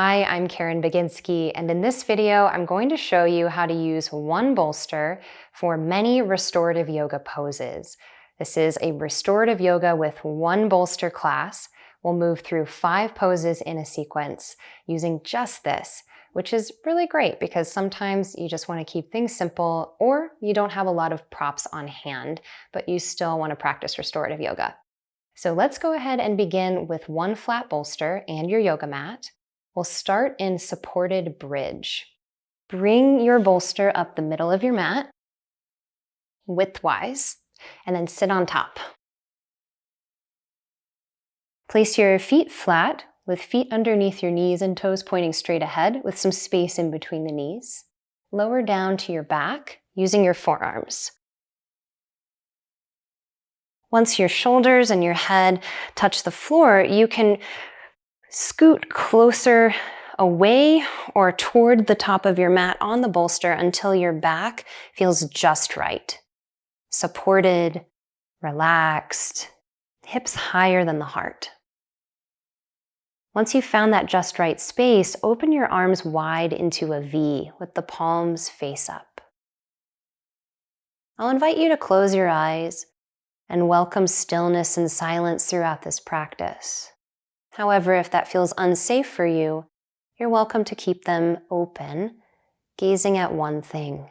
Hi, I'm Caren Baginski, and in this video, I'm going to show you how to use one bolster for many restorative yoga poses. This is a restorative yoga with one bolster class. We'll move through 5 poses in a sequence using just this, which is really great because sometimes you just want to keep things simple or you don't have a lot of props on hand, but you still want to practice restorative yoga. So let's go ahead and begin with one flat bolster and your yoga mat. We'll start in supported bridge. Bring your bolster up the middle of your mat, widthwise, and then sit on top. Place your feet flat with feet underneath your knees and toes pointing straight ahead with some space in between the knees. Lower down to your back using your forearms. Once your shoulders and your head touch the floor, you can scoot closer away or toward the top of your mat on the bolster until your back feels just right. Supported, relaxed, hips higher than the heart. Once you've found that just right space, open your arms wide into a V with the palms face up. I'll invite you to close your eyes and welcome stillness and silence throughout this practice. However, if that feels unsafe for you, you're welcome to keep them open, gazing at one thing.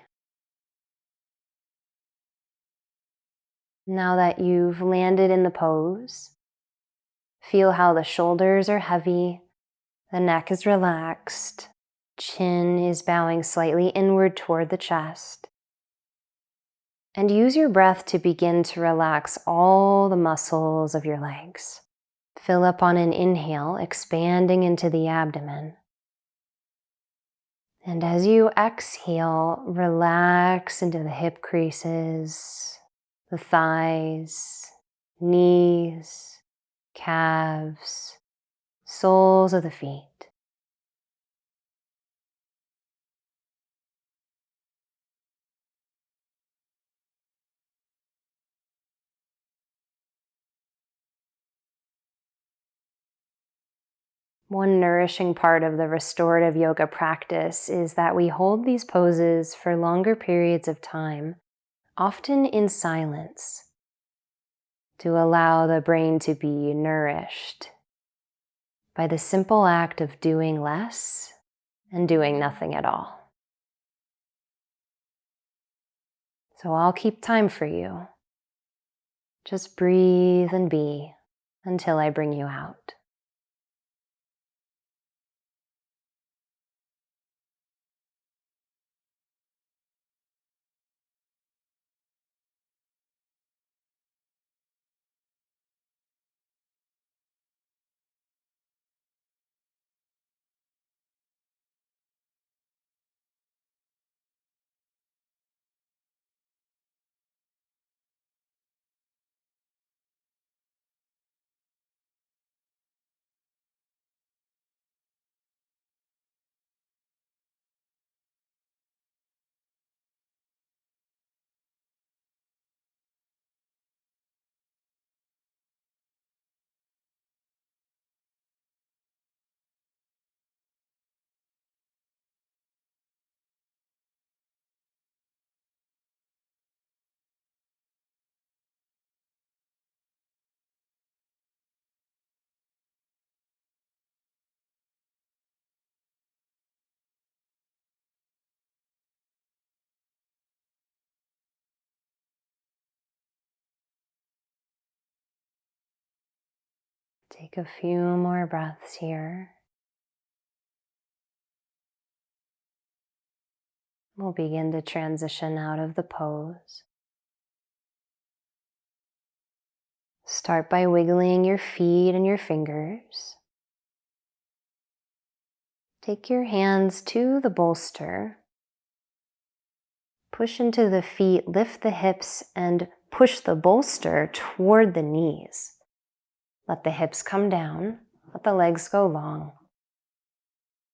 Now that you've landed in the pose, feel how the shoulders are heavy, the neck is relaxed, chin is bowing slightly inward toward the chest. And use your breath to begin to relax all the muscles of your legs. Fill up on an inhale, expanding into the abdomen. And as you exhale, relax into the hip creases, the thighs, knees, calves, soles of the feet. One nourishing part of the restorative yoga practice is that we hold these poses for longer periods of time, often in silence, to allow the brain to be nourished by the simple act of doing less and doing nothing at all. So I'll keep time for you. Just breathe and be until I bring you out. Take a few more breaths here. We'll begin to transition out of the pose. Start by wiggling your feet and your fingers. Take your hands to the bolster. Push into the feet, lift the hips, and push the bolster toward the knees. Let the hips come down, let the legs go long,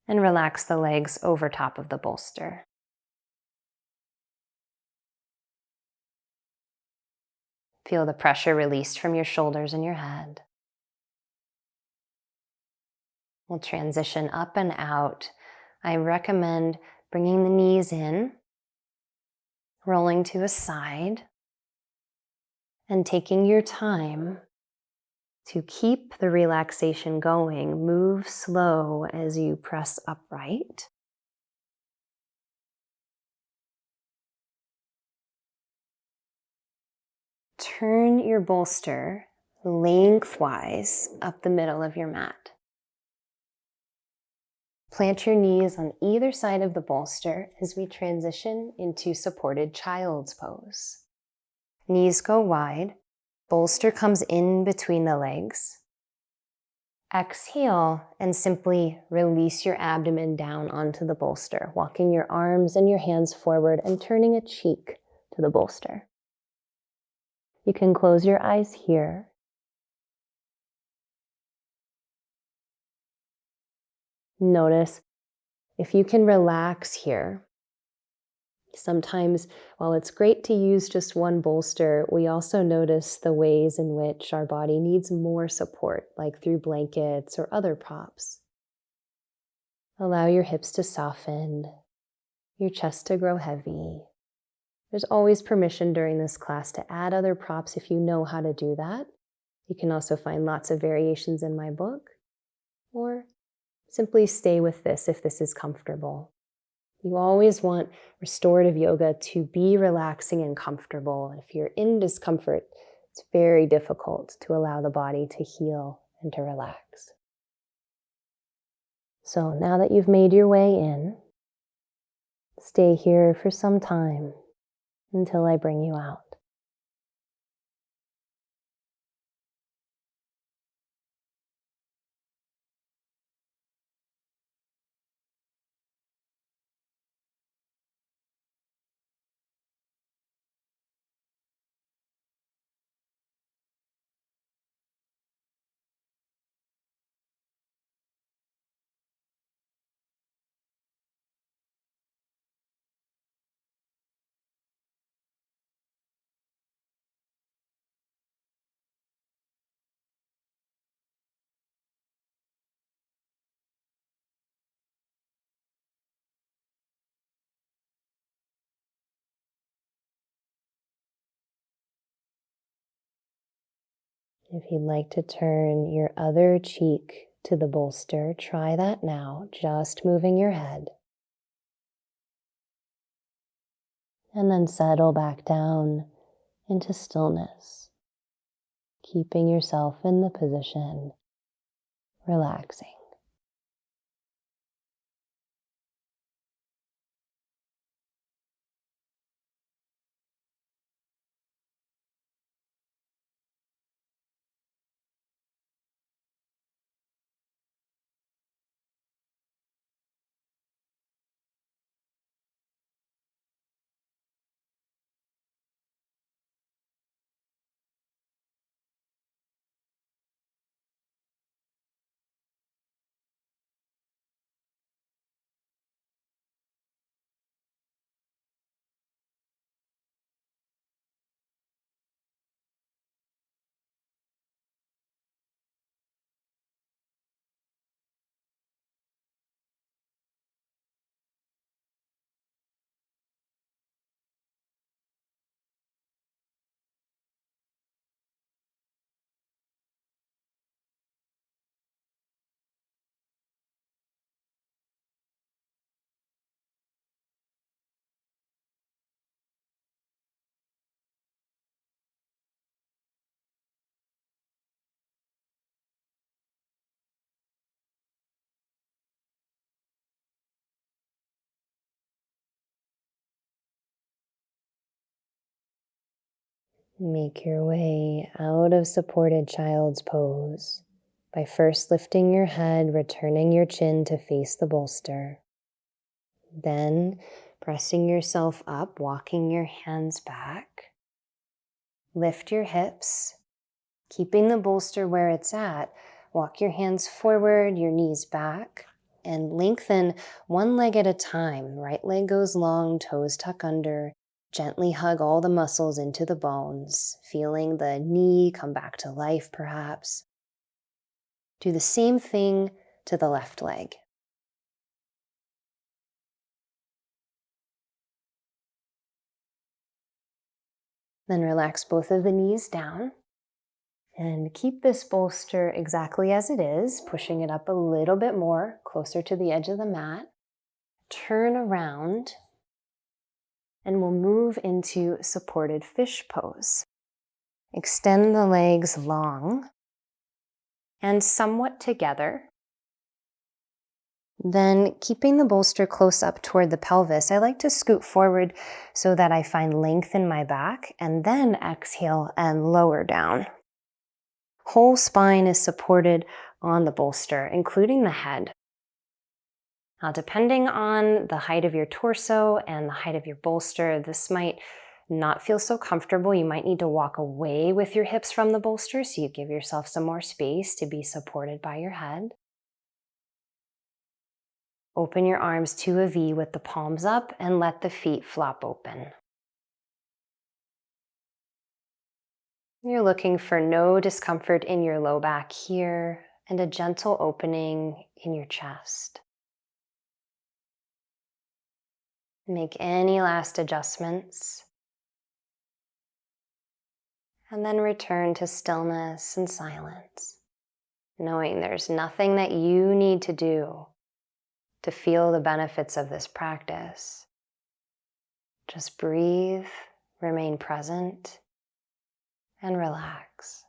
and relax the legs over top of the bolster. Feel the pressure released from your shoulders and your head. We'll transition up and out. I recommend bringing the knees in, rolling to a side, and taking your time to keep the relaxation going. Move slow as you press upright. Turn your bolster lengthwise up the middle of your mat. Plant your knees on either side of the bolster as we transition into supported child's pose. Knees go wide, bolster comes in between the legs. Exhale and simply release your abdomen down onto the bolster, walking your arms and your hands forward and turning a cheek to the bolster. You can close your eyes here. Notice if you can relax here. Sometimes, while it's great to use just one bolster, we also notice the ways in which our body needs more support, like through blankets or other props. Allow your hips to soften, your chest to grow heavy. There's always permission during this class to add other props if you know how to do that. You can also find lots of variations in my book, or simply stay with this if this is comfortable. You always want restorative yoga to be relaxing and comfortable. If you're in discomfort, it's very difficult to allow the body to heal and to relax. So now that you've made your way in, stay here for some time until I bring you out. If you'd like to turn your other cheek to the bolster, try that now, just moving your head. And then settle back down into stillness, keeping yourself in the position, relaxing. Make your way out of supported child's pose by first lifting your head, returning your chin to face the bolster. Then pressing yourself up, walking your hands back. Lift your hips, keeping the bolster where it's at. Walk your hands forward, your knees back, and lengthen one leg at a time. Right leg goes long, toes tuck under. Gently hug all the muscles into the bones, feeling the knee come back to life perhaps. Do the same thing to the left leg. Then relax both of the knees down and keep this bolster exactly as it is, pushing it up a little bit more, closer to the edge of the mat. Turn around and we'll move into supported fish pose. Extend the legs long and somewhat together. Then keeping the bolster close up toward the pelvis, I like to scoot forward so that I find length in my back and then exhale and lower down. Whole spine is supported on the bolster, including the head. Now, depending on the height of your torso and the height of your bolster, this might not feel so comfortable. You might need to walk away with your hips from the bolster so you give yourself some more space to be supported by your head. Open your arms to a V with the palms up and let the feet flop open. You're looking for no discomfort in your low back here and a gentle opening in your chest. Make any last adjustments. And then return to stillness and silence, knowing there's nothing that you need to do to feel the benefits of this practice. Just breathe, remain present, and relax.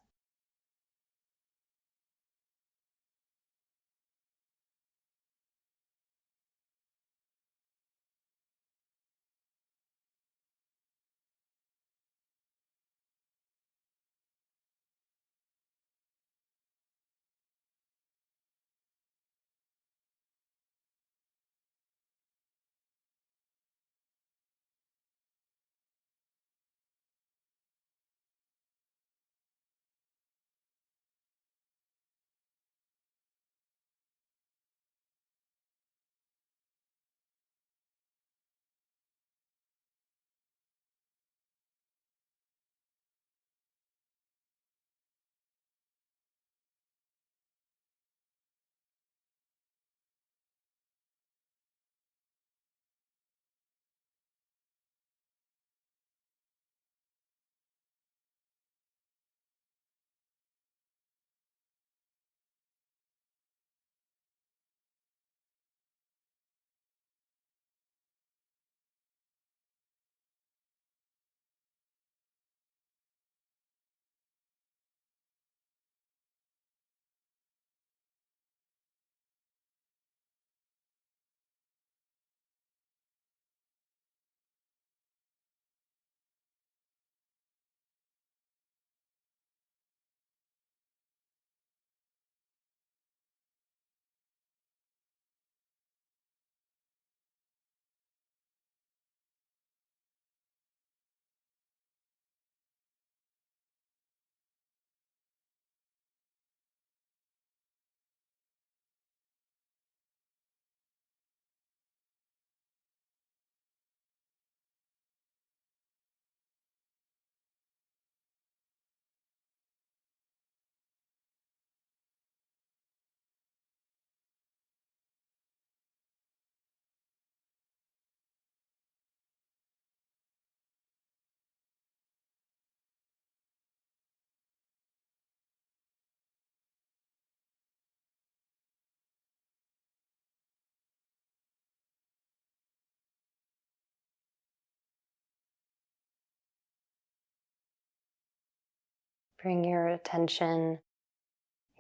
Bring your attention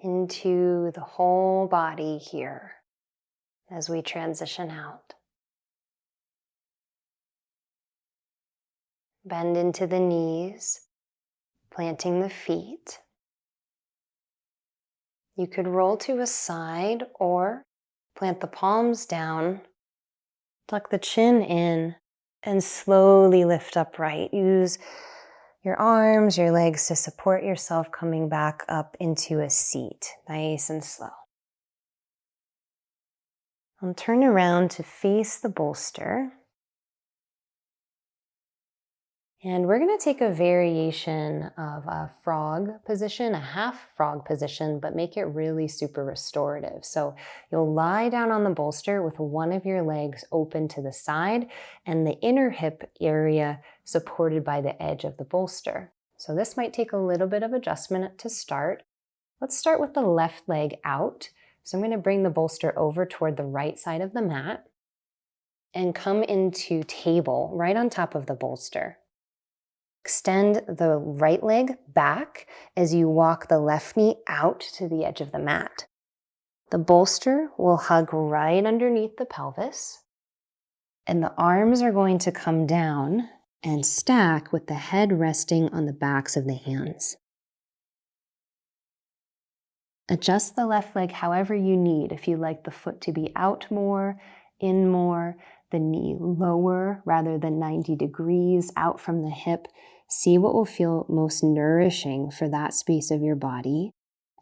into the whole body here as we transition out. Bend into the knees, planting the feet. You could roll to a side or plant the palms down, tuck the chin in, and slowly lift upright. Use your arms, your legs to support yourself coming back up into a seat, nice and slow. And turn around to face the bolster. And we're going to take a variation of a frog position, a half frog position, but make it really super restorative. So you'll lie down on the bolster with one of your legs open to the side and the inner hip area supported by the edge of the bolster. So this might take a little bit of adjustment to start. Let's start with the left leg out. So I'm going to bring the bolster over toward the right side of the mat and come into table right on top of the bolster. Extend the right leg back as you walk the left knee out to the edge of the mat. The bolster will hug right underneath the pelvis, and the arms are going to come down and stack with the head resting on the backs of the hands. Adjust the left leg however you need. If you'd like the foot to be out more, in more, the knee lower rather than 90 degrees out from the hip, see what will feel most nourishing for that space of your body,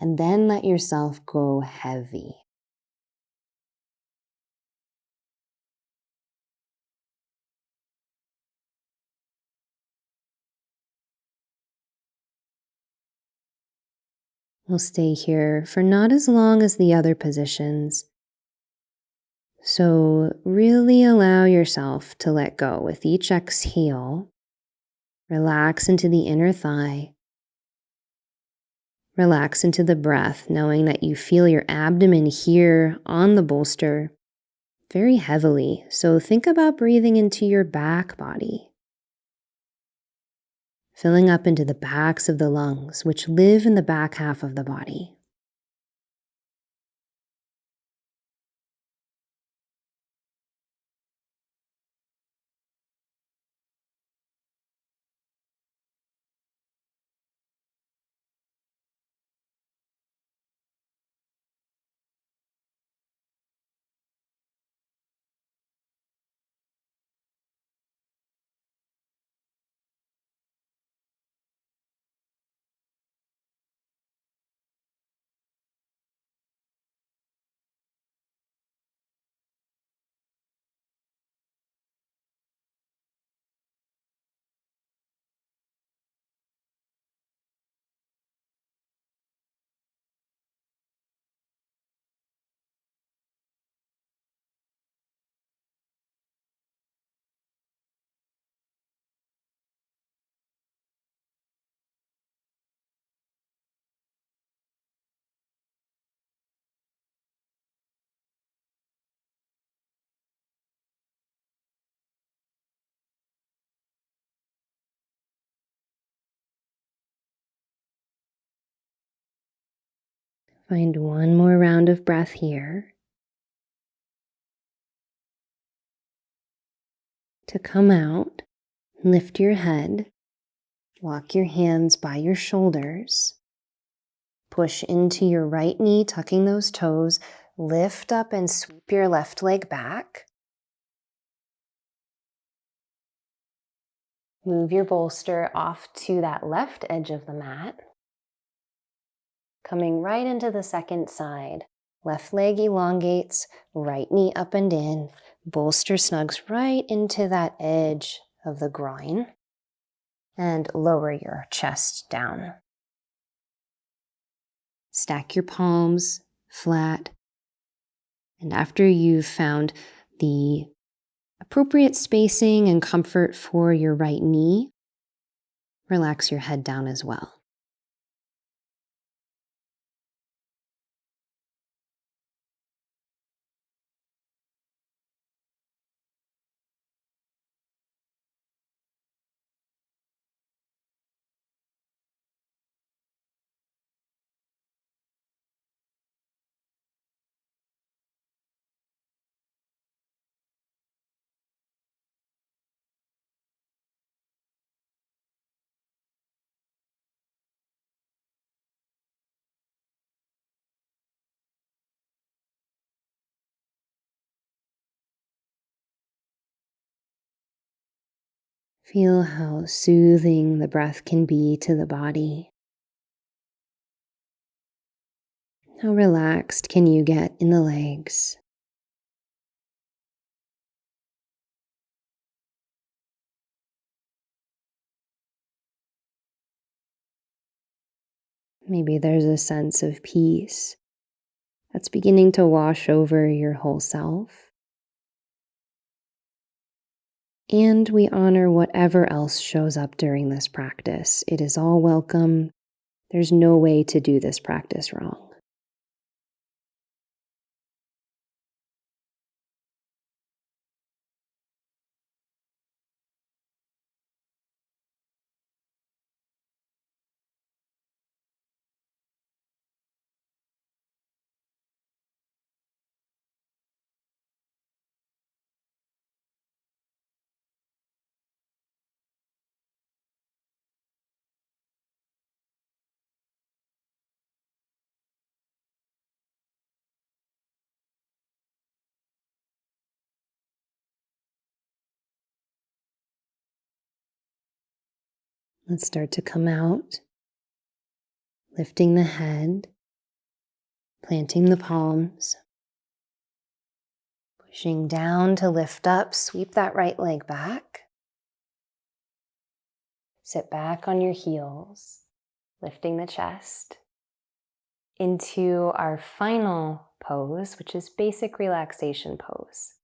and then let yourself go heavy. We'll stay here for not as long as the other positions. So really allow yourself to let go with each exhale. Relax into the inner thigh. Relax into the breath, knowing that you feel your abdomen here on the bolster very heavily. So think about breathing into your back body. Filling up into the backs of the lungs, which live in the back half of the body. Find one more round of breath here. To come out, lift your head, walk your hands by your shoulders, push into your right knee, tucking those toes, lift up and sweep your left leg back. Move your bolster off to that left edge of the mat. Coming right into the second side. Left leg elongates, right knee up and in. Bolster snugs right into that edge of the groin. And lower your chest down. Stack your palms flat. And after you've found the appropriate spacing and comfort for your right knee, relax your head down as well. Feel how soothing the breath can be to the body. How relaxed can you get in the legs? Maybe there's a sense of peace that's beginning to wash over your whole self. And we honor whatever else shows up during this practice. It is all welcome. There's no way to do this practice wrong. Let's start to come out, lifting the head, planting the palms, pushing down to lift up, sweep that right leg back. Sit back on your heels, lifting the chest into our final pose, which is basic relaxation pose.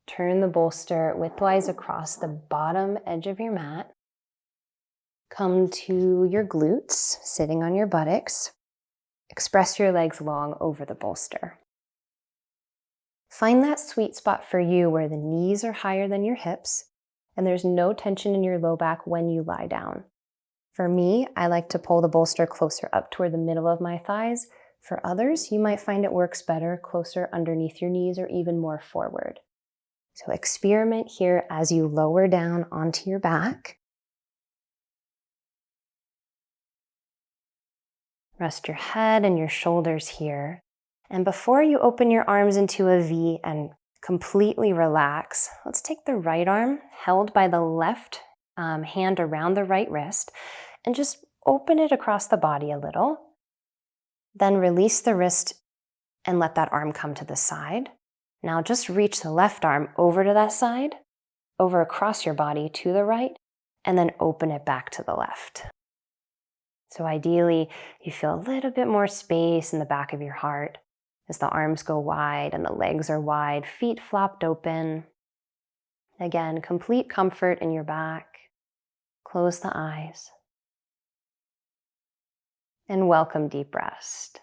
Turn the bolster widthwise across the bottom edge of your mat. Come to your glutes, sitting on your buttocks. Express your legs long over the bolster. Find that sweet spot for you where the knees are higher than your hips and there's no tension in your low back when you lie down. For me, I like to pull the bolster closer up toward the middle of my thighs. For others, you might find it works better closer underneath your knees or even more forward. So experiment here as you lower down onto your back. Rest your head and your shoulders here. And before you open your arms into a V and completely relax, let's take the right arm held by the left hand around the right wrist and just open it across the body a little. Then release the wrist and let that arm come to the side. Now just reach the left arm over to that side, over across your body to the right, and then open it back to the left. So ideally, you feel a little bit more space in the back of your heart as the arms go wide and the legs are wide, feet flopped open. Again, complete comfort in your back. Close the eyes. And welcome deep rest.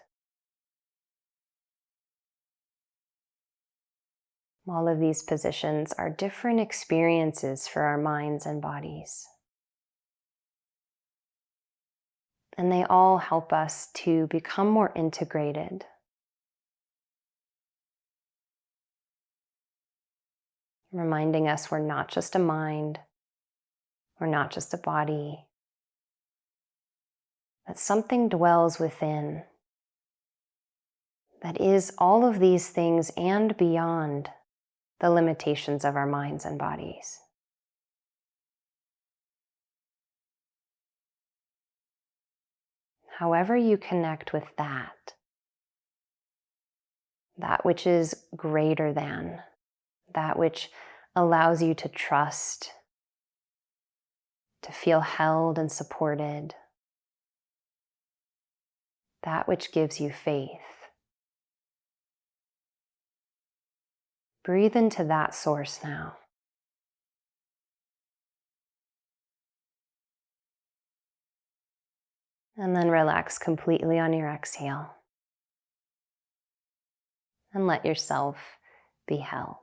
All of these positions are different experiences for our minds and bodies. And they all help us to become more integrated. Reminding us we're not just a mind, we're not just a body, that something dwells within that is all of these things and beyond the limitations of our minds and bodies. However you connect with that which is greater than, that which allows you to trust, to feel held and supported, that which gives you faith. Breathe into that source now. And then relax completely on your exhale. And let yourself be held.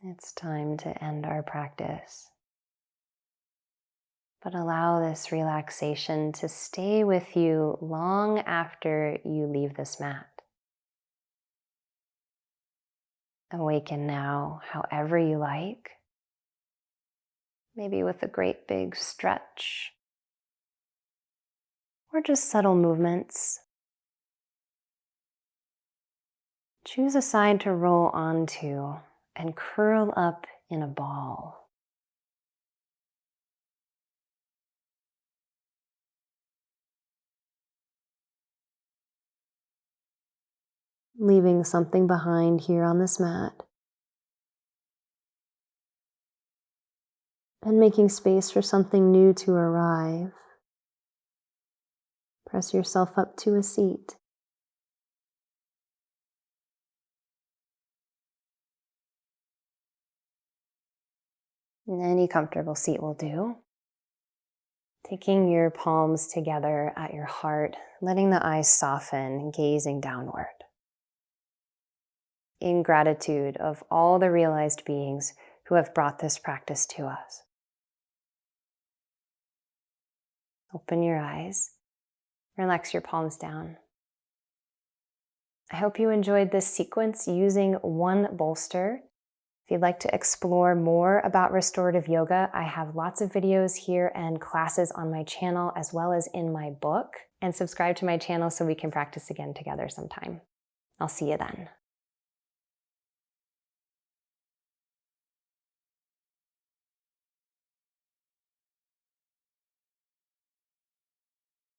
It's time to end our practice. But allow this relaxation to stay with you long after you leave this mat. Awaken now however you like. Maybe with a great big stretch, or just subtle movements. Choose a side to roll onto and curl up in a ball. Leaving something behind here on this mat. And making space for something new to arrive. Press yourself up to a seat. Any comfortable seat will do. Taking your palms together at your heart, letting the eyes soften, gazing downward. In gratitude of all the realized beings who have brought this practice to us. Open your eyes. Relax your palms down. I hope you enjoyed this sequence using one bolster. If you'd like to explore more about restorative yoga, I have lots of videos here and classes on my channel as well as in my book. And subscribe to my channel so we can practice again together sometime. I'll see you then.